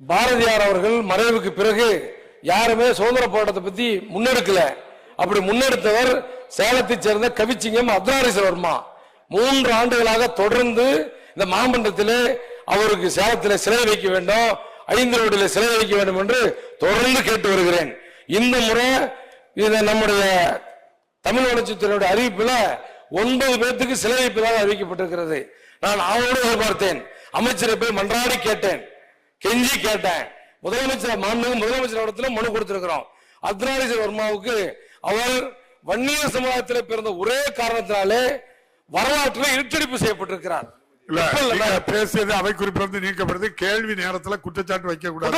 பாரதியார் அவர்கள் மறைவுக்கு பிறகு யாருமே சுதந்திர போராட்டத்தை பத்தி முன்னெடுக்கல. அப்படி முன்னெடுத்தவர் சேலத்தைச் சேர்ந்த கவிச்சிங்கம் அர்த்தநாரீஸ்வரவர்மா. 3 ஆண்டுகளாக தொடர்ந்து இந்த மாமன்றத்திலே அவருக்கு சேலத்தில் சிலை வைக்க வேண்டும், 5 ரோடில் சிலை வைக்க வேண்டும் என்று தொடர்ந்து கேட்டு வருகிறேன். இந்த முறை இதை நம்முடைய தமிழ் வளர்ச்சித்துறையுடைய அறிவிப்புல 9 பேருக்கு சிலை வைப்பதாக அறிவிக்கப்பட்டிருக்கிறது. நான் அவரோடு எதிர்பார்த்தேன். அமைச்சரை போய் மன்றாடி கேட்டேன், கெஞ்சி கேட்டேன். முதலமைச்சர் முதலமைச்சர் இடத்துல மனு கொடுத்திருக்கிறோம். அர்த்தநாரீஸ்வரவர்மாவுக்கு அவர் வன்னியர் சமுதாயத்தில் பிறந்த ஒரே காரணத்தினாலே வரலாற்றில் இருட்டடிப்பு செய்யப்பட்டிருக்கிறார். பேசியது அவை குறிப்பிலிருந்து நீக்கப்படுது. கேள்வி நேரத்தில் குற்றச்சாட்டு வைக்க கூடாது.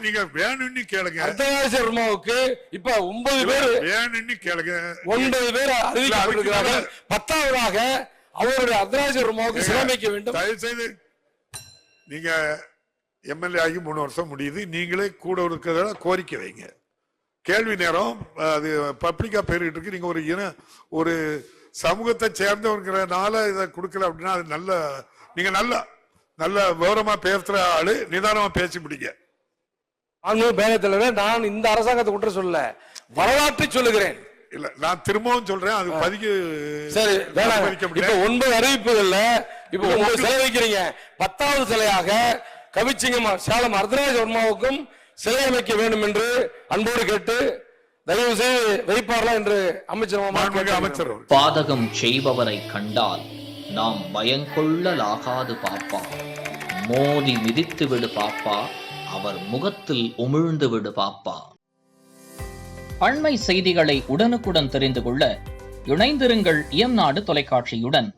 நீங்க வேணும்னு கேளுங்க. அர்த்தநாரீஸ்வரவர்மாவுக்கு இப்ப 9 பேர் வேணும்னு கேளுங்க. 9 பேர் அறிவிக்கப்பட்டிருக்கிறார்கள். 10ஆவதாக அவருடைய அர்த்தநாரீஸ்வரவர்மாவுக்கு சிறமைக்க வேண்டும். தயவு செய்து நீங்க எம்எல்ஏ ஆகி 3 வருஷம் முடியுது. நீங்களே கூட இருக்கிறத கோரிக்கை வைங்க. கேள்வி நேரம் அது பப்ளிக்கா பேரிட்டு இருக்கு. நீங்க ஒரு சமூகத்தை சேர்ந்தவங்கிறனால இதை கொடுக்கல அப்படின்னா அது நீங்க நல்ல விவரமா பேசுற ஆளு, நிதானமா பேசி முடிங்க. நான் இந்த அரசாங்கத்தை குற்ற சொல்ல, வரலாற்றை சொல்லுகிறேன். இல்ல நான் திரும்பவும் சொல்றேன், அது பதிக்கு சரி. 9 அறிவிப்புகள்ல இப்ப 9 சிலை வைக்கிறீங்க. 10வது சிலையாக கவிச்சிங்கம் சேலம் அர்த்தநாரீஸ்வரவர்மாவுக்கும் சிலை அமைக்க வேண்டும் என்று அன்போடு கேட்டு தயவு செய்து வைப்பார்களா என்று அமைச்சர் பாதகம் செய்பவரை கண்டால் நாம் பயங்கொள்ளலாகாது பாப்பா, மோதி மிதித்து விடு பாப்பா, அவர் முகத்தில் உமிழ்ந்து விடு பாப்பா. அண்மை செய்திகளை உடனுக்குடன் தெரிந்து கொள்ள இணைந்திருங்கள் இயம்நாடு தொலைக்காட்சியுடன்.